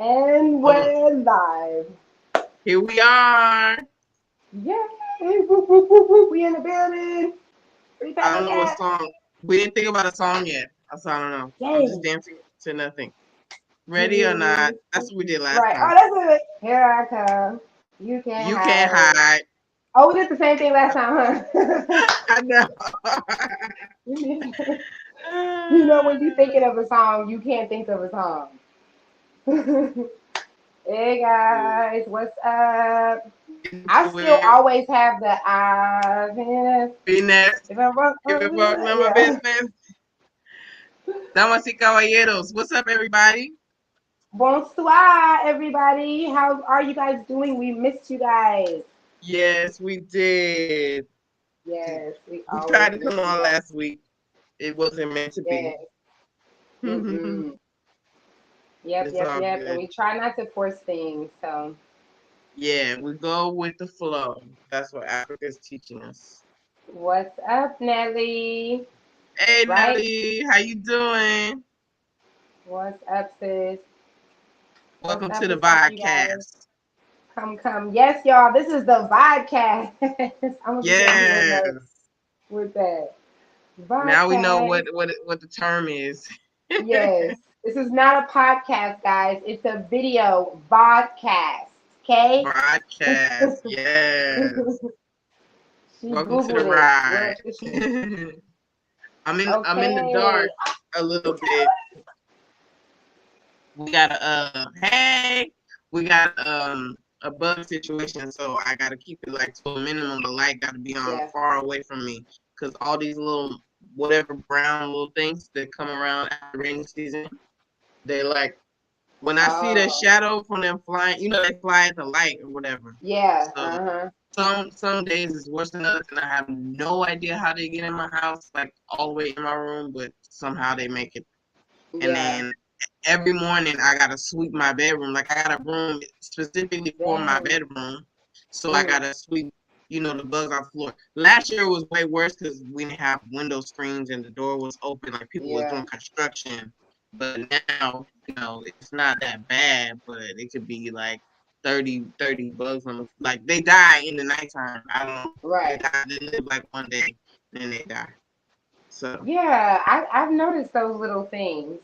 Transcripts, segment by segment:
And Oh, we're live. here we are. Yay! Whoop, whoop, whoop, whoop. We in the building. I Repat don't know what cat. song. We didn't think about a song yet. So I don't know. I'm just Yay. dancing to nothing. Ready or not? That's what we did last Right. Oh, time. that's it. Here I come. You can't You can't hide. hide. Oh, we did the same thing last time, huh? I know. You know, when you thinking of a song, you can't think of a song. Hey guys, what's up? Into I still it. always have the I've been Finesse. if I rock Give a fuck, none of my yeah. business. Damas y caballeros. What's up, everybody? Bonsoir, everybody. How are you guys doing? We missed you guys. Yes, we did. Yes, we We always tried to miss come you on guys. last week. It wasn't meant to be. Yes. Mm-mm. Yep, It's yep, all yep. And good. we try not to force things. So Yeah, we go with the flow. That's what Africa's teaching us. what's up, Nelly? Hey Right? Nelly, how you doing? What's up, sis? What's Welcome to up? the What's up, you guys? podcast. Come, come. Yes, y'all. This is the vodcast. I'm gonna be taking little notes Yes. with that. Now we know Vodcast. what the term is. Yes. This is not a podcast, guys. It's a video vodcast. Okay? Podcast. Yes. She Welcome to the Googled it. ride. What did she? I'm in the Okay. dark a little bit. We got a bug situation, so I gotta keep it like to a minimum. The light gotta be on Yeah. far away from me, cause all these little whatever brown little things that come around after rainy season, they like when I see the Oh. shadow from them flying, they fly at the light or whatever. Yeah. So Uh-huh. some days it's worse than others, and I have no idea how they get in my house, like all the way in my room, but somehow they make it. And Yeah. then every morning I gotta sweep my bedroom. Like I got a broom specifically for my Dang. bedroom, so I Mm. gotta sweep, the bugs off the floor. Last year was way worse because we didn't have window screens and the door was open, like people was Yeah. doing construction. But now, it's not that bad, but it could be like 30 bugs on the like they die in the nighttime. I don't they Right. die they live like one day, then they die. So Yeah. I've noticed those little things.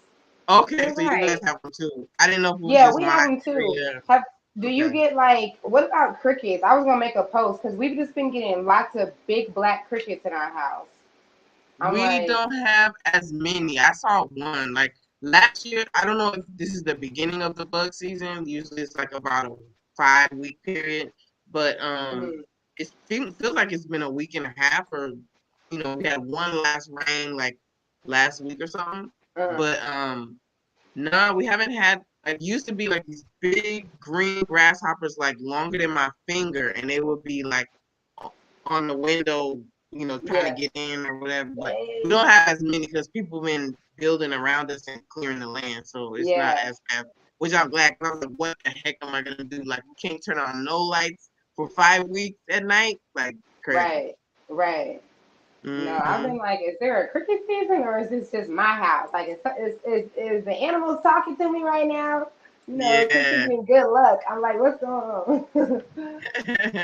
okay, You're so you guys right. have them too. I didn't know if it was Yeah, just we my have them too. area. Have do you Okay. get like what about crickets? I was gonna make a post because we've just been getting lots of big black crickets in our house. I'm We like, don't have as many. I saw one like last year. I don't know if this is the beginning of the bug season. Usually it's like about a 5 week period, but mm, feels like it's been a week and a half, or we had one last rain like last week or something. uh, But no, we haven't had like used to be like these big green grasshoppers like longer than my finger, and they would be like on the window, trying to yeah. get in or whatever. But we Dang. don't have as many because people been building around us and clearing the land, so it's not Yeah. as bad. Which I'm glad. 'Cause I was like, what the heck am I gonna do? Like, we can't turn on no lights for 5 weeks at night. Like, crazy. Right. Right. No, I've been Hmm. like, is there a cricket season or is this just my house? Like, is the animals talking to me right now? Crickets Yeah. mean good luck. I'm like, what's going on?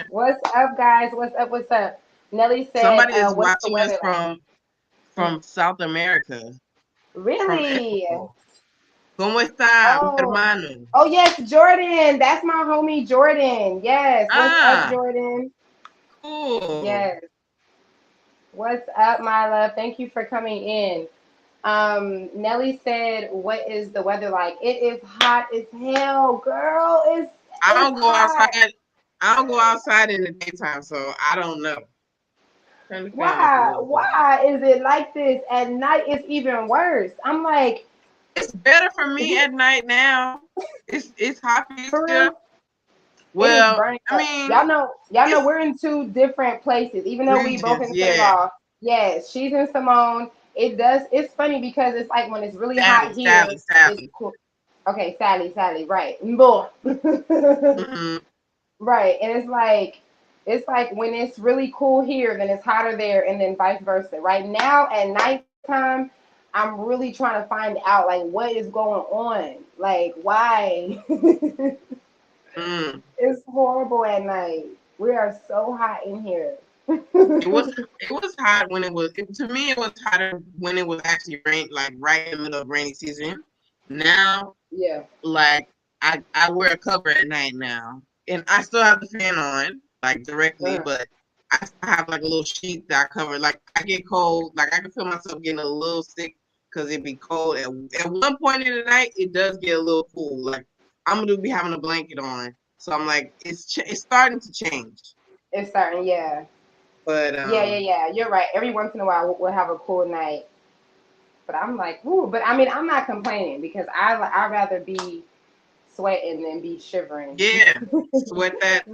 What's up, guys? What's up? What's up? Nelly said, Somebody is what's the watching us weather like? from South America, from Really? Ecuador. ¿Cómo está, mi Oh, hermano? oh yes, Jordan. That's my homie Jordan. Yes. What's up, Ah, Jordan? cool. Yes. What's up, my love? Thank you for coming in. Nelly said, "What is the weather like? It is hot as hell, girl. I It's don't go hot. outside. I don't go outside in the daytime, so I don't know. Turn the fan up a Why? little bit. Why is it like this at night? It's even worse. I'm like, It's better for me he at night now. It's hot for you for still. real. It is Well, burning I up. mean, Y'all know it's we're in two different places, even though we both regions. in St. Yeah, Law. Yes, she's in Simone. It does. It's funny because it's like when it's really hot Sally, Sally, here, it's Sally. cool. Okay, Sally, right. Boy. Hmm. Right. And it's like when it's really cool here, then it's hotter there, and then vice versa. Right now at nighttime, I'm really trying to find out like what is going on. Like why? Mm. It's horrible at night. We are so hot in here. It was it was hot when it was to me it was hotter when it was actually rain like right in the middle of rainy season. Now Yeah. like I wear a cover at night now. And I still have the fan on, like directly, Uh, but I still have like a little sheet that I cover. Like I get cold, like I can feel myself getting a little sick because it be cold. At one point in the night, it does get a little cool. Like I'm gonna be having a blanket on, so I'm like it's starting to change. it's starting. Yeah. But Yeah. Yeah. Yeah. You're right. Every once in a while, we'll have a cool night. But I'm like, ooh. But I mean, I'm not complaining because I rather be sweating than be shivering. yeah, sweat that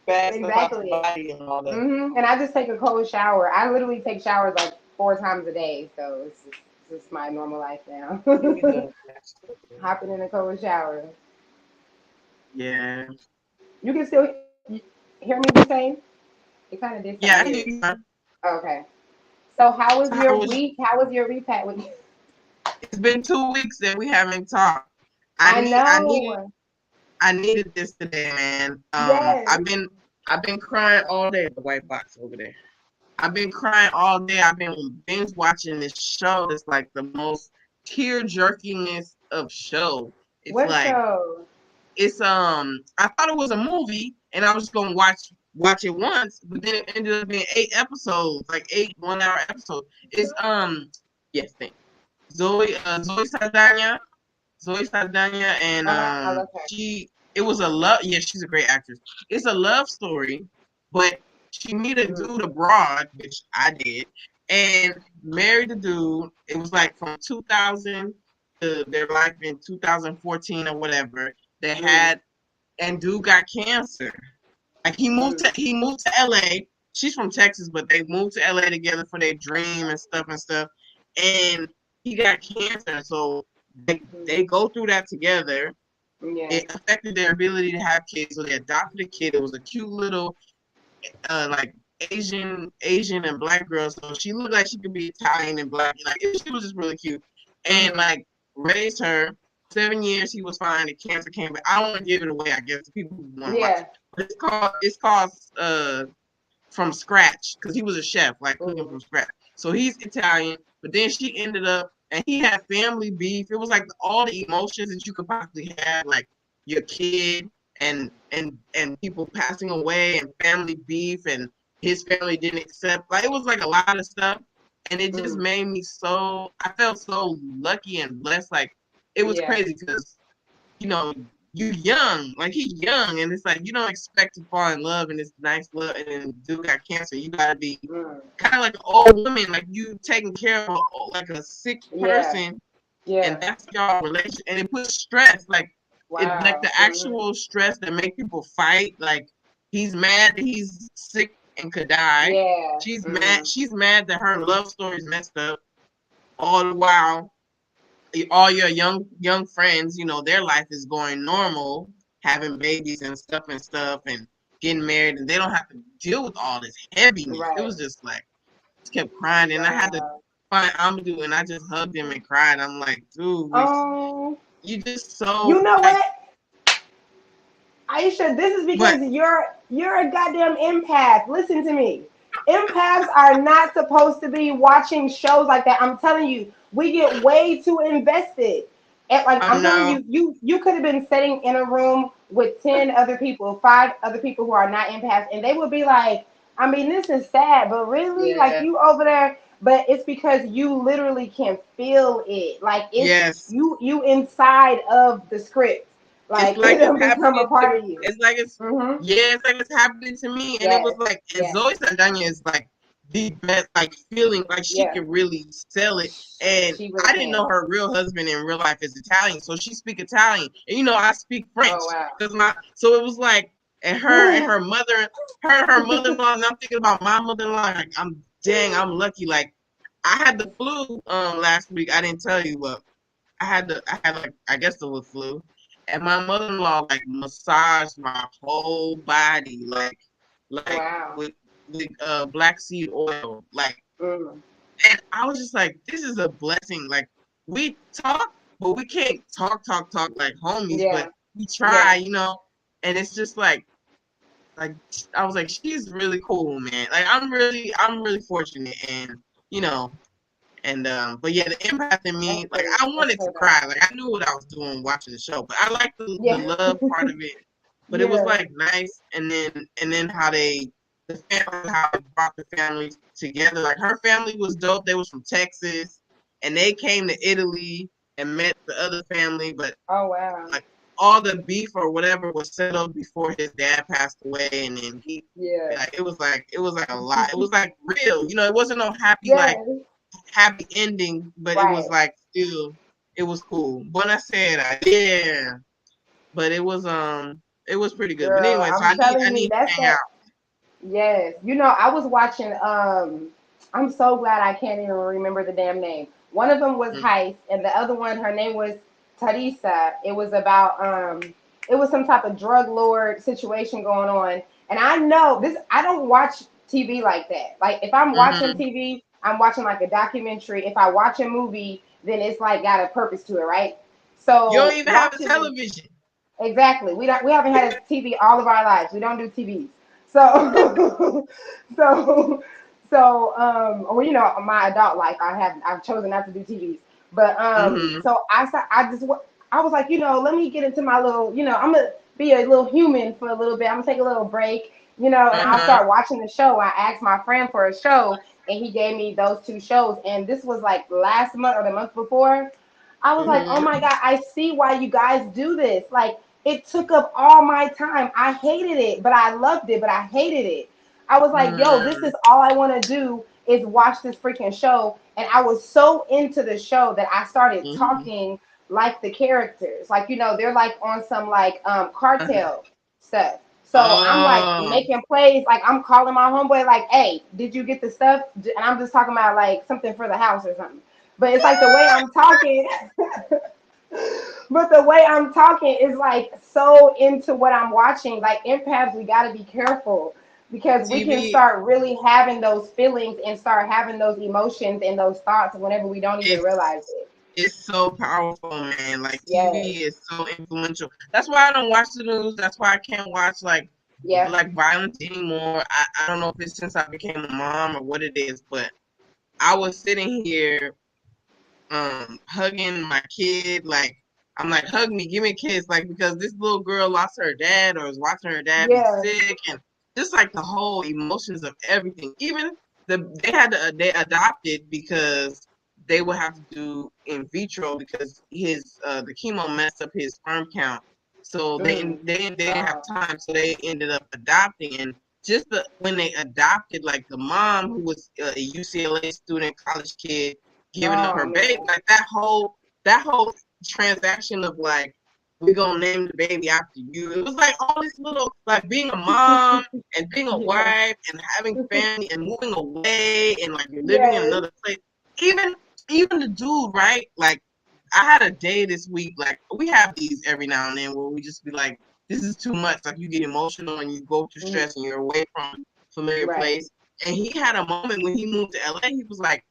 bad stuff out your Exactly. body and all that. And I just take a cold shower. I literally take showers like 4 times a day, so it's just my normal life now. You be doing that stuff, yeah. Hopping in a cold shower. Yeah. You can still hear me the same. It kind of did Yeah, sound I hear weird. you. Fine. Okay. So how was So your how was week? How was your repat week? it's been 2 weeks that we haven't talked. I I need I needed know. I needed this today, man. Yes. I've been crying all day. The white box over there. I've been crying all day. I've been binge watching this show that's like the most tear jerkiness of show. It's What like show? I thought it was a movie and I was just gonna watch it once, but then it ended up being 8 episodes, like 8 1 hour episodes. It's yes, thank Zoe Saldana. Zoe Saldana and I love her. she it was a love yeah, she's a great actress. It's a love story, but she met a Mm, dude abroad, which I did, and married the dude. It was like from 2000 to their life in 2014 or whatever. They mm, had and dude got cancer. Like mm, he moved to LA. She's from Texas, but they moved to LA together for their dream and stuff and stuff. And he got cancer, so they mm. go through that together. Yeah. It affected their ability to have kids, so they adopted a kid. It was a cute little like Asian and black girl. So she looked like she could be Italian and black. Like she was just really cute. And Hmm. like raised her 7 years. He was fine. The cancer came, but I don't want to give it away. I guess the people who want to watch Yeah. it. But it's called from scratch because he was a chef, like cooking Mm. from scratch. So he's Italian, but then she ended up and he had family beef. It was like all the emotions that you could possibly have, like your kid and people passing away and family beef and his family didn't accept. Like it was like a lot of stuff, and it just Mm. made me so. I felt so lucky and blessed. Like it was Yeah. crazy because you know, you young, like he's young, and it's like you don't expect to fall in love and this nice love, and then dude got cancer. You gotta be Mm. kind of like an old woman, like you taking care of like a sick Yeah. person, and Yeah. that's your relationship, and it puts stress, like it, like Wow. the actual stress that make people fight. Like he's mad that he's sick and could die. Yeah. She's mad. Mm. She's mad that her love story is messed up. All the while, all your young friends, their life is going normal, having babies and stuff, and getting married, and they don't have to deal with all this heaviness. It Right. was just like just kept crying, and I had to Wow. find Amadou, and I just hugged him and cried. I'm like, dude, Um. you just so You know like, what, Aisha? This is but because you're a goddamn empath. Listen to me. Empaths are not supposed to be watching shows like that. I'm telling you, we get way too invested. And like I I'm telling know, you, you could have been sitting in a room with 10 other people, 5 other people who are not empaths, and they would be like, I mean, this is sad, but really, like yeah, you over there. But it's because you literally can feel it. Like it's yes. you inside of the script. It's Like it like it's don't become a happening to part me. of you. It's like it's Mhm. yeah, it's like it's happening to me. And it was Yes. like and Yes. Zoe Saldana is like the best like feeling like she Yeah. can really sell it. And She really I didn't know can. her real husband in real life is Italian, so she speak Italian. And I speak Oh French. wow. Cause my so it was like and her mother her mother-in-law, and I'm thinking about my mother-in-law, like I'm lucky. Like I had the flu last week. I didn't tell you, but I had like I guess it was flu, and my mother-in-law like massaged my whole body like Wow. with black seed oil. Like Mm. And I was just like, this is a blessing. Like we talk, but we can't talk like homies, Yeah, but we yeah, try, and it's just like I was like, she's really cool, man. Like I'm really fortunate, and you know, but yeah, the empath in that's me, like pretty. I That's wanted so to dope. cry. Like I knew what I was doing watching the show, but I like the Yeah, love part of it. But it was yeah. like nice, and then how they brought the family together. Like her family was dope. They was from Texas, and they came to Italy and met the other family. But Oh wow. like all the beef or whatever was settled before his dad passed away, and then he Yeah, like it was like a lot. It was like real, it wasn't no happy like yeah. happy ending, but it was Right. like still it was cool. Buona sera, yeah. But it was pretty good. But Girl, anyway, so I'm I need telling I you, need to that's hang out. that. Yes. I was watching I'm so glad I can't even remember the damn name. One of them was Mm, Heist and the other one her name was Teresa. It was about it was some type of drug lord situation going on. And I know this I don't watch TV like that. Like if I'm watching mm-hmm. TV, I'm watching like a documentary. If I watch a movie, then it's like got a purpose to it, right? You don't So even have a watching this television. exactly. We haven't had a TV all of our lives. We don't do TVs. So so well my adult life I've chosen not to do TVs. But Mm-hmm. so I was like, let me get into my little, I'm gonna be a little human for a little bit. I'm gonna take a little break, and I'll Uh-huh. start watching the show. I asked my friend for a show and he gave me those two shows and this was like last month or the month before. I was like, oh my Mm-hmm. God, I see why you guys do this. Like, it took up all my time. I hated it, but I loved it, but I hated it. I was like, yo, this Mm-hmm. is all I want to do is watch this freaking show. And I was so into the show that I started Mm-hmm. talking like the characters. Like, they're like on some like Uh-huh. cartel stuff. So I'm like Oh. making plays, like I'm calling my homeboy, like, hey, did you get the stuff? And I'm just talking about like something for the house or something. But it's like the way I'm talking, but the way I'm talking is like so into what I'm watching. Like empaths, we got to be careful because we can TV start really having those feelings and start having those emotions and those thoughts whenever we don't even realize is it. is so powerful, man. Like Yes. TV is so influential. That's why I don't watch the news. That's why I can't watch Yeah. like violence anymore. I don't know if it's since I became a mom or what it is, but I was sitting here hugging my kid, like I'm like, hug me, give me a kiss, like because this little girl lost her dad or is watching her dad be Yeah. sick, and just like the whole emotions of everything. Even they adopted because they would have to do in vitro because his the chemo messed up his sperm count. So Mm. they didn't have Oh. time, so they ended up adopting. And just when they adopted, like the mom who was a UCLA student, college kid, giving up Oh her baby, man. like that whole transaction of like we're gonna name the baby after you. It was like all this little like being a mom and being a Yeah. wife and having family and moving away and like you're living in Yes. another place. Even even the dude, right? Like I had a day this week, like we have these every now and then where we just be like, this is too much. Like you get emotional and you go through Mhm. stress and you're away from familiar Right. place. And he had a moment when he moved to LA, he was like,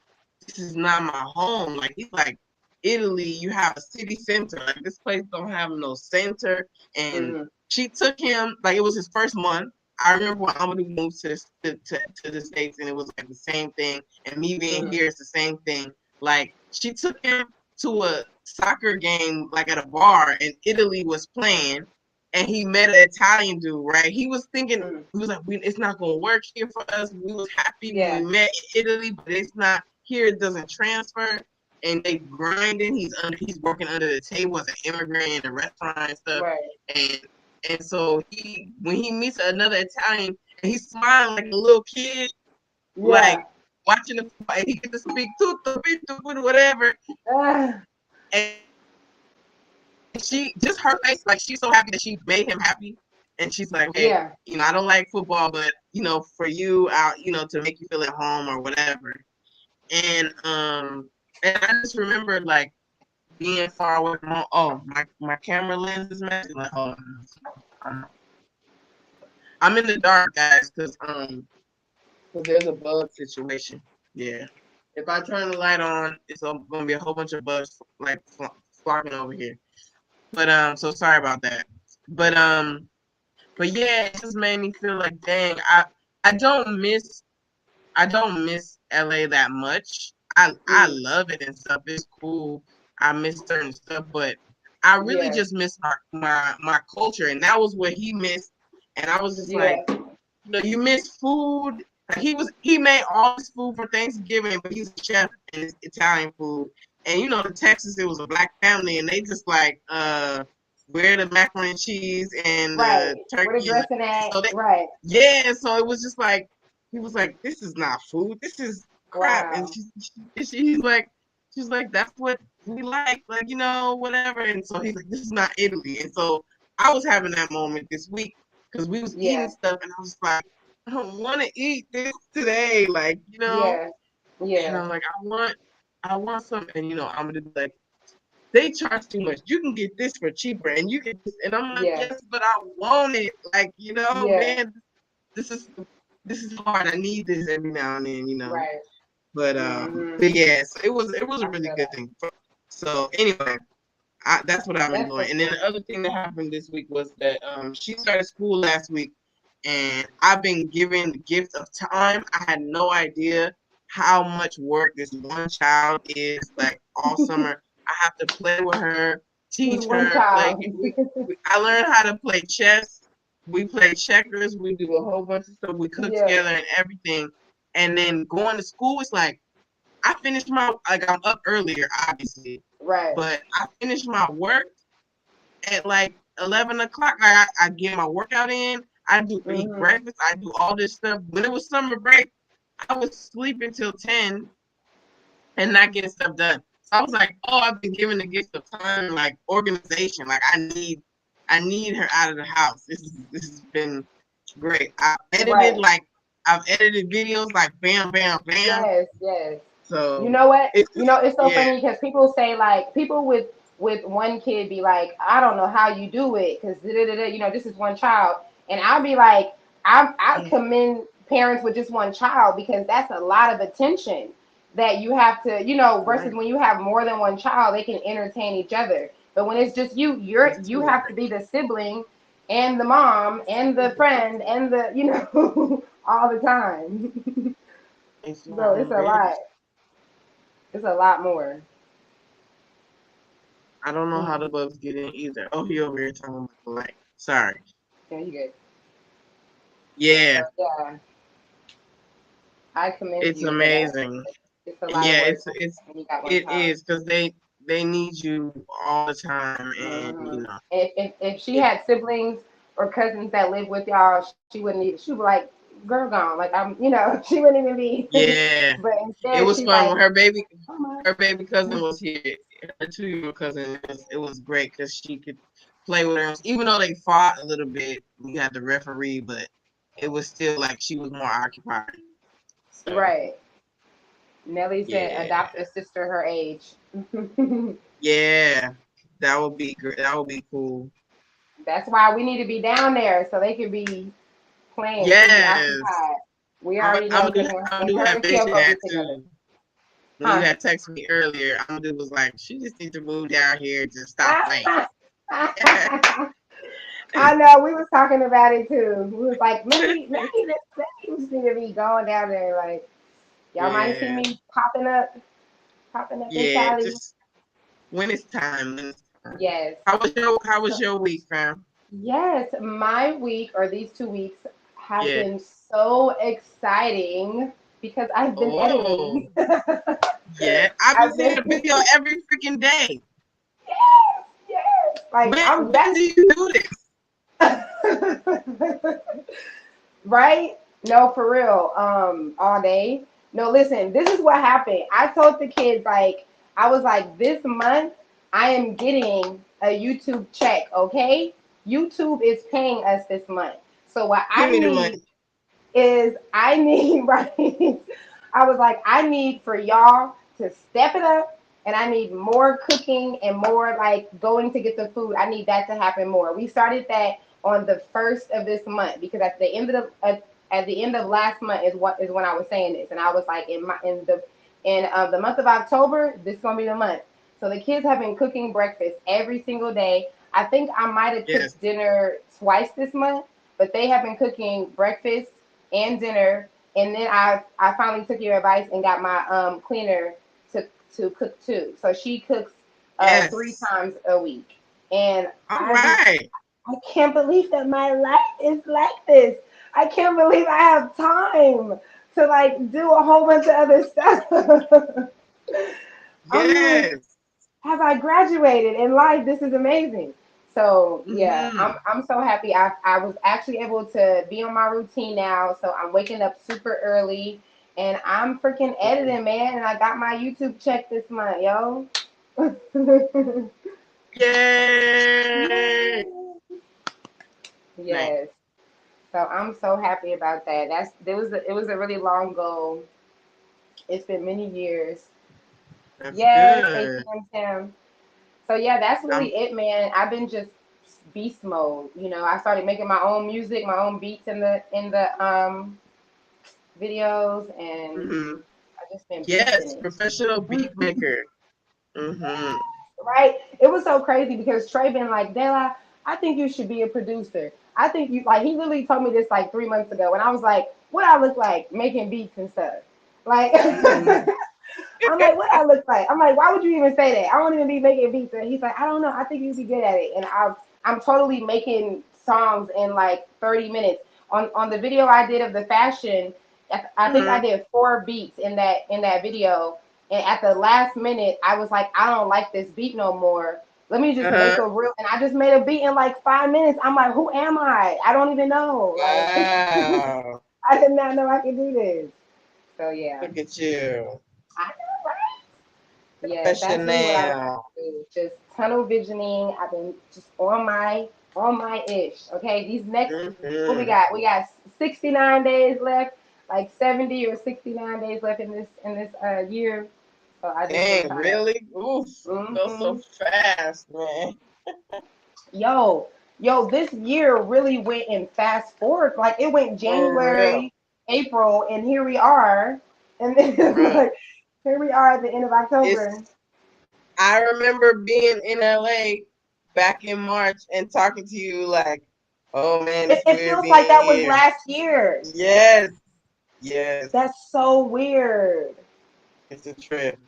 this is not my home. Like he's like, Italy, you have a city center. Like this place don't have no center. And Mm-hmm. she took him like it was his first month. I remember when Amadou moved to the States and it was like the same thing. And me being Mm-hmm. here, it's the same thing. Like she took him to a soccer game like at a bar and Italy was playing and he met an Italian dude, right? He was thinking, Mm-hmm. he was like, it's not gonna work here for us. We was happy when we Yeah. met in Italy, but it's not here. It doesn't transfer. And they grinding. He's working under the table as an immigrant in a restaurant and stuff. Right. And so when he meets another Italian and he's smiling like a little kid, Yeah. like watching the and he get to speak tutto, whatever. Ah, And she just her face, like she's so happy that she made him happy. And she's like, hey, yeah. I don't like football, but for you out, to make you feel at home or whatever. And I just remember like being far away from home. Oh, my camera lens is messing. Like, hold on. I'm in the dark, guys, because there's a bug situation. Yeah. If I turn the light on, it's gonna be a whole bunch of bugs like flocking over here. But so sorry about that. But but yeah, it just made me feel like, dang, I don't miss I don't miss LA that much. I Mm, love it and stuff. It's cool. I miss certain stuff, but I really yeah, just miss my culture, and that was what he missed. And I was just like, yeah, you miss food. Like he made all this food for Thanksgiving, but he's a chef and it's Italian food. And the Texas, it was a black family, and they just like where the macaroni and cheese and right. the Where the turkey, and dressing at? so they Right. yeah. So it was just like he was like, this is not food, this is crap. And Wow. she's like, that's what we like whatever. And so he's like, this is not Italy. And so I was having that moment this week because we was eating Yeah, stuff, and I was like, I don't want to eat this today, yeah, and yeah, I'm like, I want some, and I'm gonna be like, they charge too much. You can get this for cheaper, and you get this, and I'm like, yeah, yes, but I want it, yeah. man, this is this is hard. I need this every now and then. Right. But yeah, so it was a I really feel good that. thing. So anyway, that's what I've been That's doing. what's And then up. the other thing that happened this week was that she started school last week, and I've been given the gift of time. I had no idea how much work this one child is. Like all summer, I have to play with her, With teach one her, play. child. I learned how to play chess. We play checkers. We do a whole bunch of stuff. We cook Yeah. together and everything. And then going to school, it's like I finished I'm up earlier, obviously, Right. but I finished my work at like 11 o'clock. I get my workout in. I do eat Hmm. breakfast. I do all this stuff. When it was summer break, I was sleeping till 10 and not getting stuff done. So I was like, oh, I've been given the gift of time, like organization. Like I need her out of the house. This has been great. Right. I've edited videos like bam, bam, bam. Yes, yes. You So know what? it's You just know, it's so yeah. funny because people say like people with one kid be like, I don't know how you do it because this is one child, and I'll be like, I commend parents with just one child because that's a lot of attention that you have to, versus Right. when you have more than one child, they can entertain each other. But when it's just you, It's you too have to much. be the sibling and the mom and the friend and the all the time. It's So not it's a ready. lot. It's a lot more. I don't know how Mm. the bugs get in either. Oh, he over here talking about the light. Sorry. Yeah, you good. Yeah, But yeah, I commend it's you for that. amazing. It's a lot of Yeah, work it's when you got one it child. is because they need you all the time, and Hmm. If she it, had siblings or cousins that live with y'all, she wouldn't even. She'd be like, "Girl, gone." Like she wouldn't even be. yeah, But it instead, was she's fun like, when her baby "Come on." her baby cousin was here. Her 2 year cousin. It was great because she could play with her, even though they fought a little bit. We had the referee, but it was still like she was more occupied. So Right. Nelly said, yeah, "Adopt a sister her age." yeah, that would be great. That would be cool. That's why we need to be down there so they can be playing. They can be Yes, occupied. We I'm, already I'm know gonna because do. I'm when gonna her have and Keo vision go that get together, too. When you huh? had texted me earlier, I'm gonna do was like, she just needs to move down here and just stop playing. I know we was talking about it too. We was like, maybe we just need to be going down there. Like y'all might see Yeah, me popping up in yeah. Cali. Just when it's time. When it's time. Yes. How was your week, fam? Yes, my week or these 2 weeks have Yeah. been so exciting because I've been Oh, editing. yeah. I've been I've seeing been a video every freaking day. yes, yes. Like When I'm when that's do you do this? right? No, for real. All day. No, listen, this is what happened. I told the kids like I was like, this month I am getting a YouTube check, okay? YouTube is paying us this month. So what Give I me the need money. is I need right. I was like, I need for y'all to step it up, and I need more cooking and more like going to get the food. I need that to happen more. We started that on the first of this month because at the end of last month is when I was saying this, and I was like in the month of October, this is gonna be the month. So the kids have been cooking breakfast every single day. I think I might have Yes. cooked dinner twice this month, but they have been cooking breakfast and dinner. And then I finally took your advice and got my cleaner to cook too. So she cooks three Yes. times a week, and All I just right. I can't believe that my life is like this. I can't believe I have time to like do a whole bunch of other stuff. I'm like, Yes. have I graduated in life? This is amazing. So yeah, Mm-hmm. I'm so happy. I was actually able to be on my routine now. So I'm waking up super early and I'm freaking editing, man. And I got my YouTube check this month, yo. Yay! Nice. Yes. So I'm so happy about that. It was a really long goal. It's been many years. That's Yes, good. ATM Tim. So yeah, that's I'm really it, man. I've been just beast mode. You know, I started making my own music, my own beats in the videos, and mhm. I just been beasting Yes, it. professional beat maker. Mm-hmm. Right? It was so crazy because Trey been like, Dela, I think you should be a producer. I think you like he literally told me this like 3 months ago, and I was like, what I look like making beats and stuff. Like Mm-hmm. I'm like, what I look like? I'm like, why would you even say that? I don't even be making beats. And he's like, I don't know. I think you'd be good at it. And I'm totally making songs in like 30 minutes. On the video I did of the fashion, I think I Mm-hmm. did 4 beats in that video. And at the last minute, I was like, I don't like this beat no more. Let me just make Uh-huh. a real. And I just made a beat in like 5 minutes. I'm like, who am I? I don't even know. Like, Wow. I did not know I could do this. So yeah, Look at you. I know, right? Yes, that's really what I've been Professional. doing. Just tunnel visioning. I've been just on my ish. Okay, these next what we Mm-hmm. got? We got 69 days left, like 70 or 69 days left in this year. So I just been Dang, trying to. really? Oof. Go so hmm fast, man. Yo, this year really went in fast forward. Like it went For real. January, April, and here we are, and then Bruh. like here we are at the end of October. It's I remember being in LA back in March and talking to you like, oh man, it's It weird feels like being that was here. last year. Yes, yes. That's so weird. It's a trip.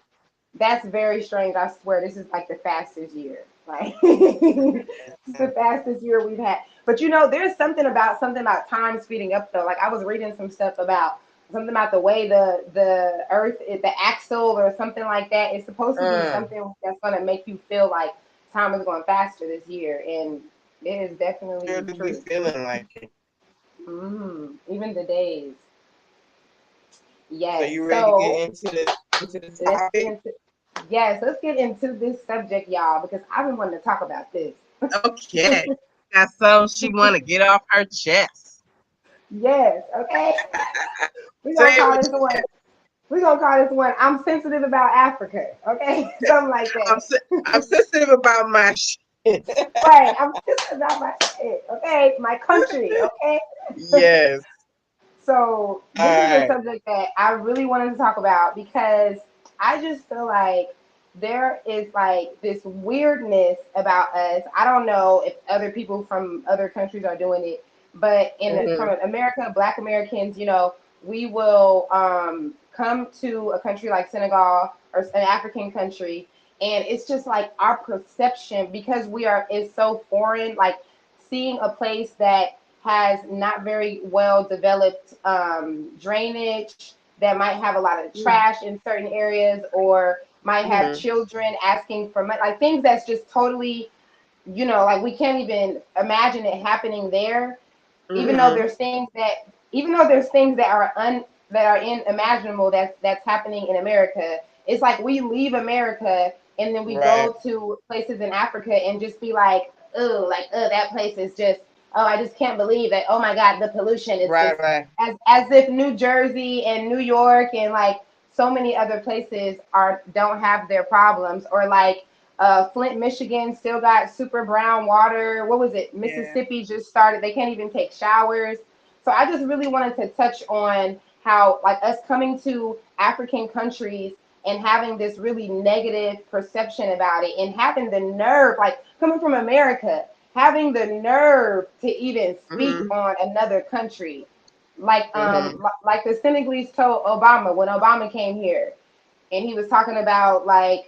That's very strange. I swear, this is like the fastest year. Like it's the fastest year we've had. But you know, there's something about time speeding up though. Like I was reading some stuff about something about the way the Earth, the axle or something like that. It's supposed to be Uh, something that's gonna make you feel like time is going faster this year, and it is sure definitely to be true. feeling like it. Even the days. So Yes. you ready to get So into the let's get topic? into yes, let's get into this subject, y'all, because I've been wanting to talk about this. Okay. Got something she wanna get off her chest. Yes, okay. We're gonna Say call what this you one. We're gonna call this one. I'm sensitive about Africa. Okay, something like I'm that. I'm sensitive about my shit. Right. I'm sensitive about my shit. Okay, my country. Okay. Yes. So All this is a right. subject that I really wanted to talk about because I just feel like there is like this weirdness about us. I don't know if other people from other countries are doing it, but Mm-hmm. from America, Black Americans, you know, we will come to a country like Senegal or an African country, and it's just like our perception because we are is so foreign. Like seeing a place that has not very well developed drainage, that might have a lot of trash in certain areas, or might have Mm-hmm. children asking for money, like things that's just totally, you know, like we can't even imagine it happening there. Even though Mm-hmm. there's things that, even though there's things that are that are unimaginable that's happening in America, it's like we leave America and then we Right. go to places in Africa and just be like, oh, that place is just, oh, I just can't believe that. Oh my God, the pollution. It's Right. just Right. as if New Jersey and New York and like so many other places are don't have their problems, or like Flint, Michigan still got super brown water. What was it? Yeah. Mississippi just started. They can't even take showers. So I just really wanted to touch on how, like, us coming to African countries, and having this really negative perception about it, and having the nerve, like coming from America, having the nerve to even speak Mm-hmm. on another country, like Mm-hmm. like the Senegalese told Obama when Obama came here, and he was talking about like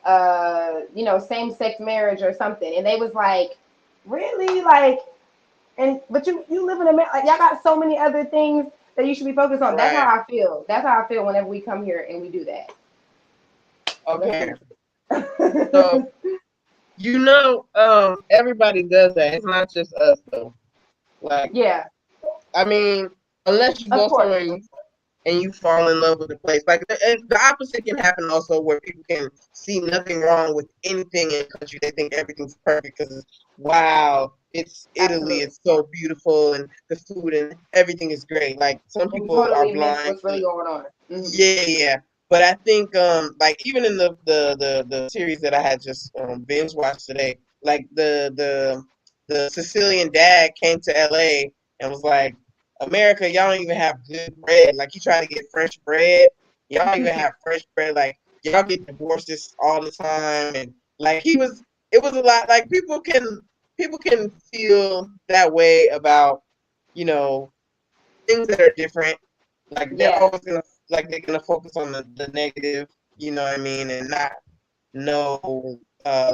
same sex marriage or something, and they was like, really, like, and but you live in America, like y'all got so many other things that you should be focused on. That's how Right. I feel. That's how I feel whenever we come here and we do that. Let's Okay. see. So everybody does that. It's not just us though. Like, Yeah, I mean, unless you of go course. somewhere and you fall in love with the place. Like, and the opposite can happen also, where people can see nothing wrong with anything in the country. They think everything's perfect because, wow, it's Italy. Absolutely. It's so beautiful, and the food and everything is great. Like, some And people are totally miss blind what's to, really going on. yeah, yeah. But I think, like, even in the series that I had just binge watched today, like the Sicilian dad came to LA and was like, America, y'all don't even have good bread. Like, he tried to get fresh bread. Y'all don't even have fresh bread. Like, y'all get divorces all the time. And like, it was a lot. Like, people can feel that way about, you know, things that are different. Like, they're Yeah. always gonna, like, they're gonna focus on the negative, you know what I mean, and not know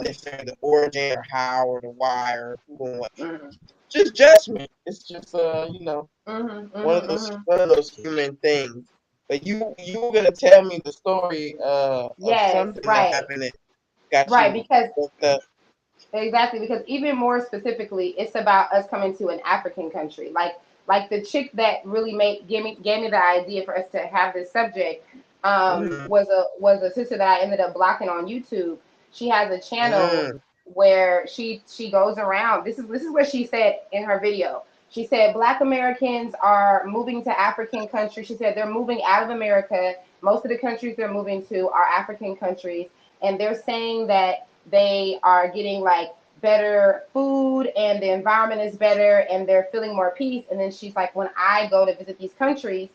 necessarily the origin or how or the why or who and what. hmm Just judgment. It's just hmm one of those human things. But you were gonna tell me the story of Yes, something that right. happened that got Right, you because worked up. exactly, because even more specifically, it's about us coming to an African country. Like the chick that really made gave me the idea for us to have this subject Mm-hmm. was a sister that I ended up blocking on YouTube. She has a channel Mm, where she goes around. This is what she said in her video. She said Black Americans are moving to African countries. She said they're moving out of America. Most of the countries they're moving to are African countries, and they're saying that they are getting like better food and the environment is better and they're feeling more peace. And then she's like, when I go to visit these countries,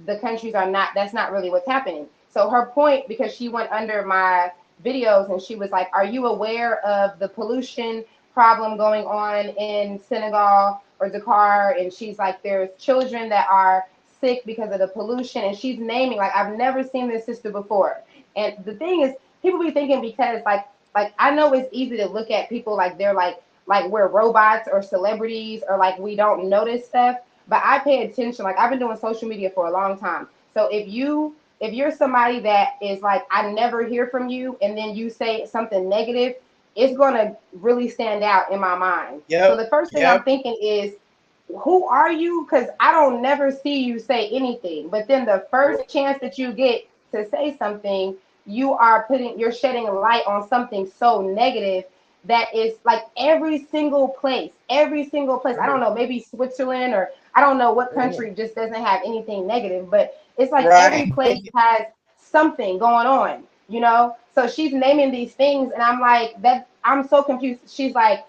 the countries are not, that's not really what's happening. So her point, because she went under my videos and she was like, are you aware of the pollution problem going on in Senegal or Dakar? And she's like, there's children that are sick because of the pollution. And she's naming, like, I've never seen this sister before. And the thing is, people be thinking because like I know it's easy to look at people like they're like we're robots or celebrities or like we don't notice stuff, but I pay attention. Like I've been doing social media for a long time. So if you're somebody that is like I never hear from you and then you say something negative, it's going to really stand out in my mind. So yep, the first thing I'm yep. thinking is who are you? Because I don't never see you say anything. But then the first chance that you get to say something, you're shedding a light on something so negative that is like every single place. I don't Mm-hmm. know, maybe Switzerland or I don't know what Mm-hmm. country just doesn't have anything negative, but it's like every Right. place has something going on, you know? So she's naming these things and I'm like that I'm so confused. She's like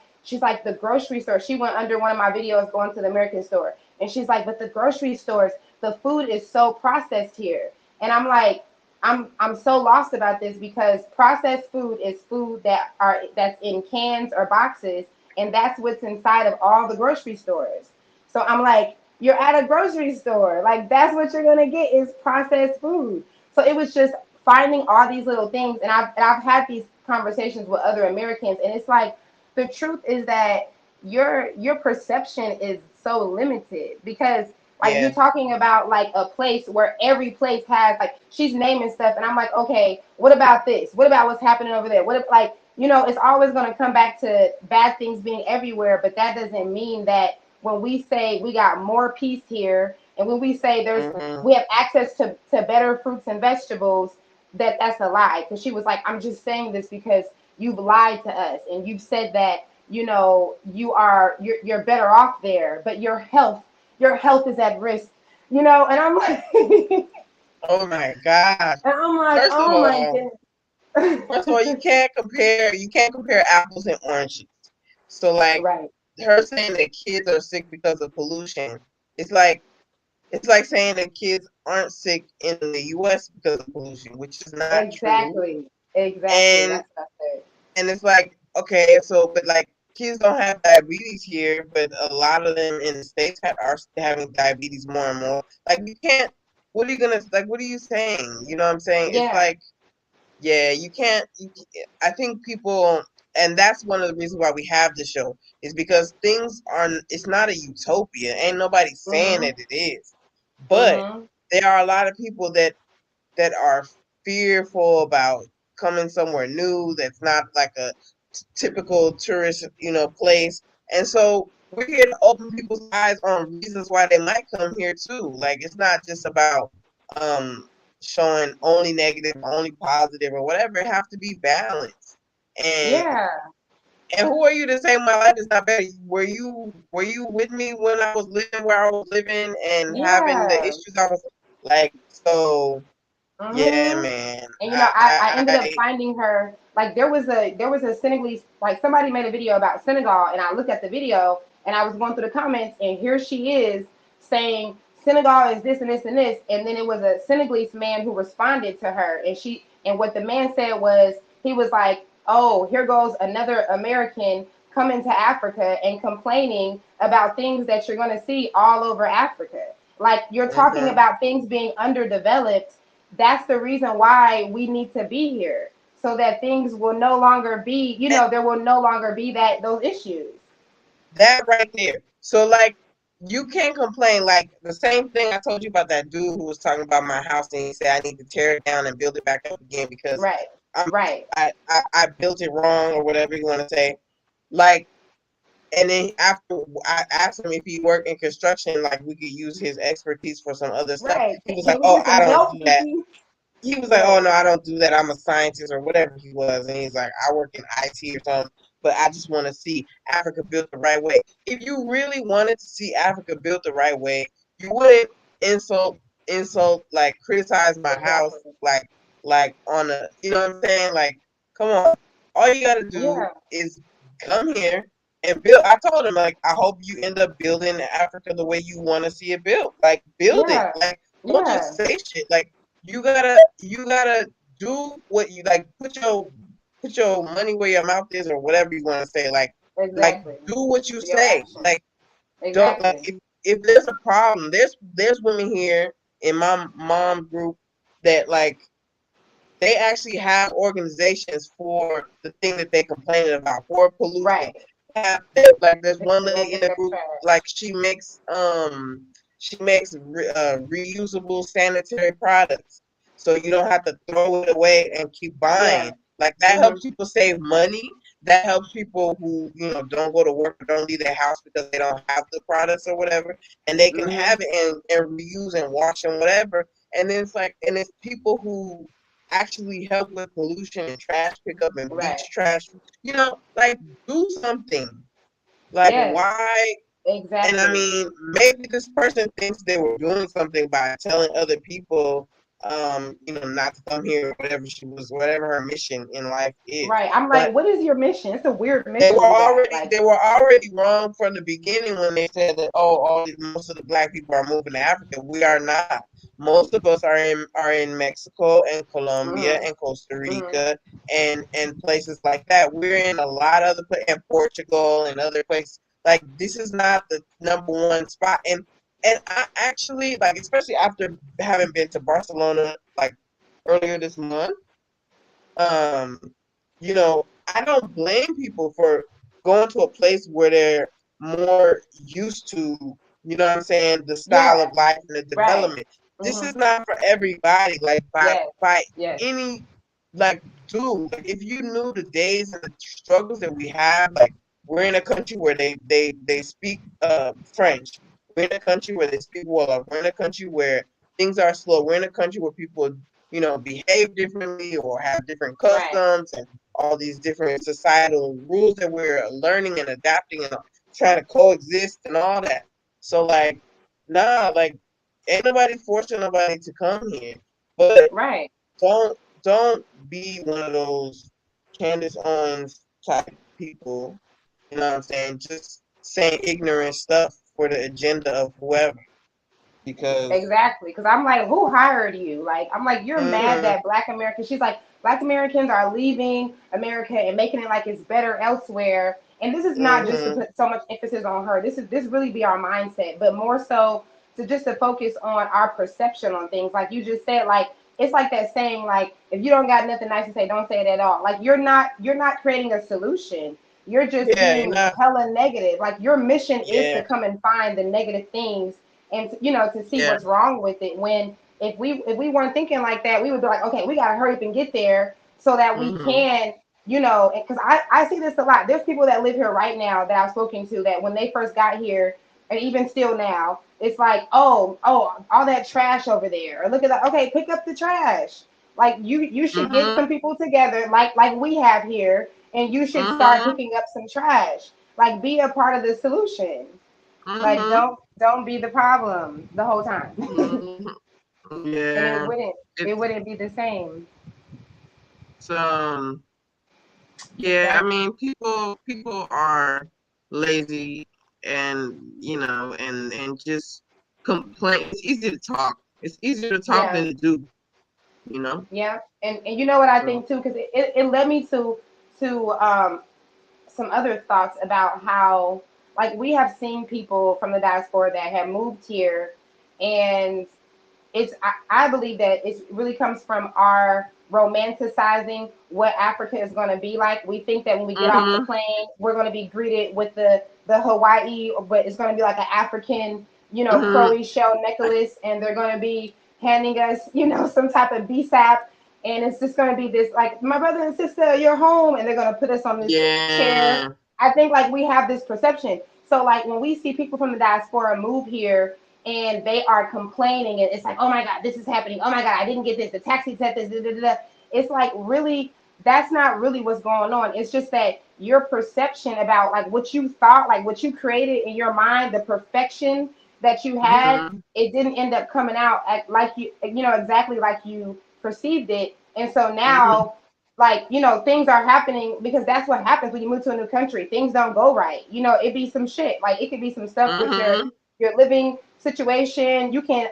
the grocery store. She went under one of my videos going to the American store. And she's like, but the grocery stores, the food is so processed here. And I'm like, I'm so lost about this because processed food is food that's in cans or boxes, and that's what's inside of all the grocery stores. So I'm like, you're at a grocery store, like that's what you're gonna get is processed food. So it was just finding all these little things, and I've had these conversations with other Americans, and it's like the truth is that your perception is so limited because like you're Yeah. talking about like a place where every place has like she's naming stuff and I'm like, okay, what about this? What about what's happening over there? What if like it's always going to come back to bad things being everywhere, but that doesn't mean that when we say we got more peace here and when we say Mm-hmm. we have access to better fruits and vegetables, that's a lie. Because she was like, I'm just saying this because you've lied to us and you've said that you're better off there, but your health is at risk, and I'm like, and Oh my gosh. I'm like, First of oh my all, goodness. you can't compare apples and oranges. So like Right. her saying that kids are sick because of pollution, it's like it's like saying that kids aren't sick in the U.S. because of pollution, which is not true. Exactly. Exactly. And That's what I said. it's like, okay, so but like kids don't have diabetes here, but a lot of them in the states are having diabetes more and more. Like you can't. What are you gonna like? What are you saying? You know what I'm saying? It's Yeah. like, yeah, you can't. I think people, and that's one of the reasons why we have the show is because things are. It's not a utopia. Ain't nobody saying Mhm. that it is, but Mhm. there are a lot of people that are fearful about coming somewhere new that's not like a typical tourist, place. And so we're here to open people's eyes on reasons why they might come here too. Like it's not just about um showing only negative, only positive or whatever. It have to be balanced. And Yeah. who are you to say my life is not better? Were you with me when I was living where I was living and having the Yeah. issues I was like? So yeah, Mhm. man. And I I, ended up I finding her, like there was a Senegalese, like somebody made a video about Senegal, and I looked at the video and I was going through the comments, and here she is saying Senegal is this and this and this, and then it was a Senegalese man who responded to her, and what the man said was, he was like, oh, here goes another American coming to Africa and complaining about things that you're going to see all over Africa. Like you're talking mhm. about things being underdeveloped. That's the reason why we need to be here, so that things will no longer be, there will no longer be those issues. That right there. So like you can't complain. Like the same thing I told you about that dude who was talking about my house and he said I need to tear it down and build it back up again because Right. I'm Right. I built it wrong or whatever you want to say. Like and then after I asked him if he worked in construction, like we could use his expertise for some other stuff. Right. He was like, Can we "Oh, get I some don't help do with that." these? He was like, "Oh Right. no, I don't do that. I'm a scientist or whatever he was." And he's like, "I work in IT or something, but I just want to see Africa built the right way." If you really wanted to see Africa built the right way, you wouldn't insult like criticize my house Exactly. like on a what I'm saying? Like, come on. All you gotta do Yeah. is come here and build. I told him like I hope you end up building Africa the way you want to see it built. Like build it. Yeah. Like don't Yeah. just say shit. Like you gotta do what you like. Put your money where your mouth is, or whatever you want to say. Like Exactly. do what you Your say. action. Like don't like Exactly. if there's a problem. There's women here in my mom group that like they actually have organizations for the thing that they complaining about for pollution. Right. Like there's They one can lady make in it the their group trash. like she makes reusable sanitary products, so you don't have to throw it away and keep Yeah. buying. Like that Hmm. helps people save money. That helps people who don't go to work or don't leave their house because they don't have the products or whatever, and they can Hmm. have it and reuse and wash and whatever. And then it's people who actually help with pollution and trash pickup and Right. beach trash. Like do something. Like Yes. why? And I Exactly. mean, maybe this person thinks they were doing something by telling other people, not to come here or whatever her mission in life is. Right. I'm But like, what is your mission? It's a weird they mission were you got. already Like, they were already wrong from the beginning when they said that most of the black people are moving to Africa. We are not. Most of us are in Mexico and Colombia hmm and Costa hmm Rica and places like that. We're in a lot of other places and Portugal and other places. Like this is not the number one spot. And I actually like, especially after having been to Barcelona like earlier this month, um, I don't blame people for going to a place where they're more used to, what I'm saying, the style yeah. of life and the Right. development. This Hmm. is not for everybody. Like Yes. by Yes. any like dude, like if you knew the days and the struggles that we have, like we're in a country where they speak French. We're in a country where they speak Wolof. We're in a country where things are slow. We're in a country where people behave differently or have different Right. customs and all these different societal rules that we're learning and adapting and trying to coexist and all that. So like, nah, like ain't nobody forcing nobody to come here, but Right. don't be one of those Candace Owens type people. You know what I'm saying? Just saying ignorant stuff for the agenda of whoever. because Exactly, because I'm like, who hired you? Like, I'm like, you're mad mhm, that Black Americans. She's like, Black Americans are leaving America and making it like it's better elsewhere. And this is not just to mhm, put so much emphasis on her. This really be our mindset, but more so to just to focus on our perception on things. Like you just said, like it's like that saying, like if you don't got nothing nice to say, don't say it at all. Like you're not creating a solution. You're just yeah, you're being not, hella negative. Like your mission is to yeah, come and find the negative things and to see yeah, what's wrong with it. When if we weren't thinking like that, we would be like, okay, we gotta hurry up and get there so that we mhm, can, because I see this a lot. There's people that live here right now that I've spoken to that when they first got here, and even still now, it's like, oh, all that trash over there. Or look at that. Okay, pick up the trash. Like you should get mhm, some people together, like we have here, and you should start mhm, picking up some trash. Like be a part of the solution. Like mhm, don't be the problem the whole time. mhm. And it Yeah, wouldn't it it's wouldn't be the same. um yeah, I That's mean people are lazy and and just complain. It's easy to talk. It's easier to talk than yeah. to do, you know? Yeah. And you know what I So think too, because it led me to some other thoughts about how like we have seen people from the diaspora that have moved here, and I believe that it really comes from our romanticizing what Africa is going to be like. We think that when we get off the mhm, plane, we're going to be greeted with the Hawaii, but it's going to be like an African, mhm, Crowy shell necklace, and they're going to be handing us, some type of BSAP, and it's just going to be this like, my brother and sister, you're home, and they're going to put us on this chair. yeah. I think like we have this perception. So like when we see people from the diaspora move here and they are complaining, and it's like, oh my god, this is happening, oh my god, I didn't get this, the taxi said this, da, da, da. It's like, really, that's not really what's going on. It's just that your perception about like what you thought, like what you created in your mind, the perfection that you had, Mhm, it didn't end up coming out like exactly like you perceived it. And so mhm, now, like, things are happening because that's what happens when you move to a new country. Things don't go right. It be some shit. Like it could be some stuff with your mhm, your living situation. You can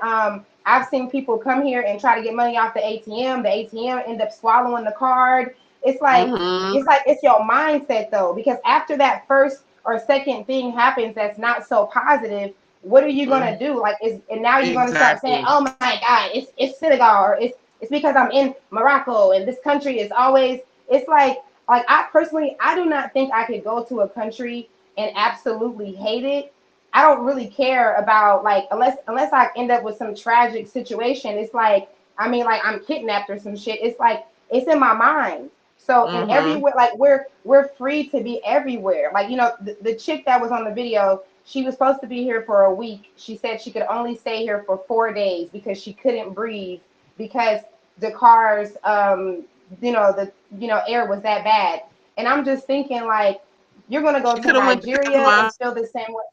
I've seen people come here and try to get money off the ATM. The ATM end up swallowing the card. It's like mhm, it's like it's your mindset though, because after that first or second thing happens that's not so positive, what are you mhm. gonna do? Like is and now you're gonna start saying, Exactly. oh my god, it's Senegal, or it's because I'm in Morocco and this country is always. It's like I personally, I do not think I could go to a country and absolutely hate it. I don't really care about like unless I end up with some tragic situation. It's like, I mean, like I'm kidnapped or some shit. It's like it's in my mind. So in Mhm, everywhere, like we're free to be everywhere. Like the chick that was on the video, she was supposed to be here for a week. She said she could only stay here for 4 days because she couldn't breathe because Dakar's the air was that bad. And I'm just thinking like you're gonna go she to could have went to Nigeria and Casamance. feel the same way.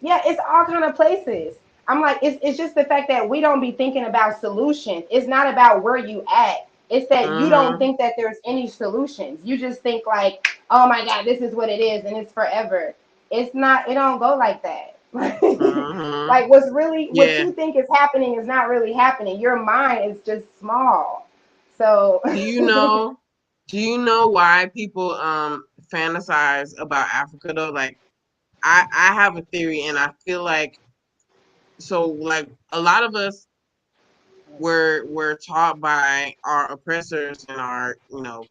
Yeah, it's all kind of places. I'm like, it's just the fact that we don't be thinking about solutions. It's not about where you at. It's that you don't Mhm, think that there's any solutions. You just think like, oh my God, this is what it is and it's forever. It's not, it don't go like that. mhm. Like what Yeah. you think is happening is not really happening. Your mind is just small. So Do you know? Do you know why people fantasize about Africa though? Like I have a theory, and I feel like like a lot of us were taught by our oppressors and our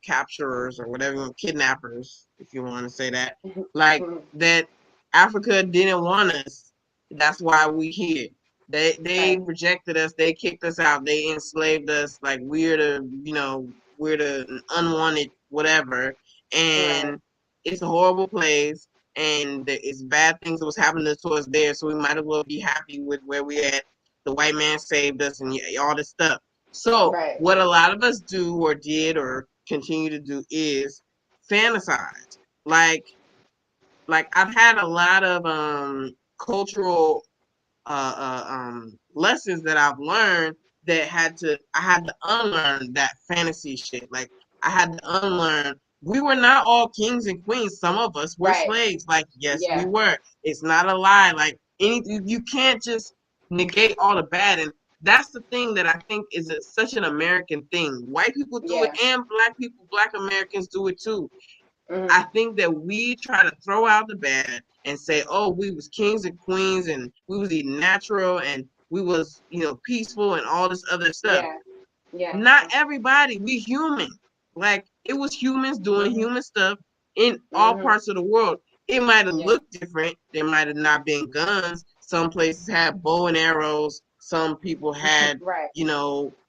capturers or whatever, kidnappers, if you want to say that, like that Africa didn't want us. That's why we here. They right, rejected us. They kicked us out. They enslaved us. Like we're the unwanted whatever. right, And it's a horrible place. And it's bad things that was happening to us there. So we might as well be happy with where we at. The white man saved us and all this stuff. So right, what a lot of us do or did or continue to do is fantasize. Like I've had a lot of cultural lessons that I've learned that I had to unlearn that fantasy shit. Like I had to unlearn. We were not all kings and queens. Some of us were right. slaves. Like yes, we Yeah, were. It's not a lie. Like you can't just negate all the bad. And that's the thing that I think is such an American thing. White people do it, Yeah. and Black Americans do it too. Hmm. I think that we try to throw out the bad and say, "Oh, we was kings and queens, and we was eating natural, and we was, peaceful, and all this other stuff." Yeah. Yeah. Not everybody. We human. Like, it was humans doing Hmm. human stuff in all Hmm. parts of the world. It might have Yeah. looked different. There might have not been guns. Some places had bow and arrows. Some people had, Right.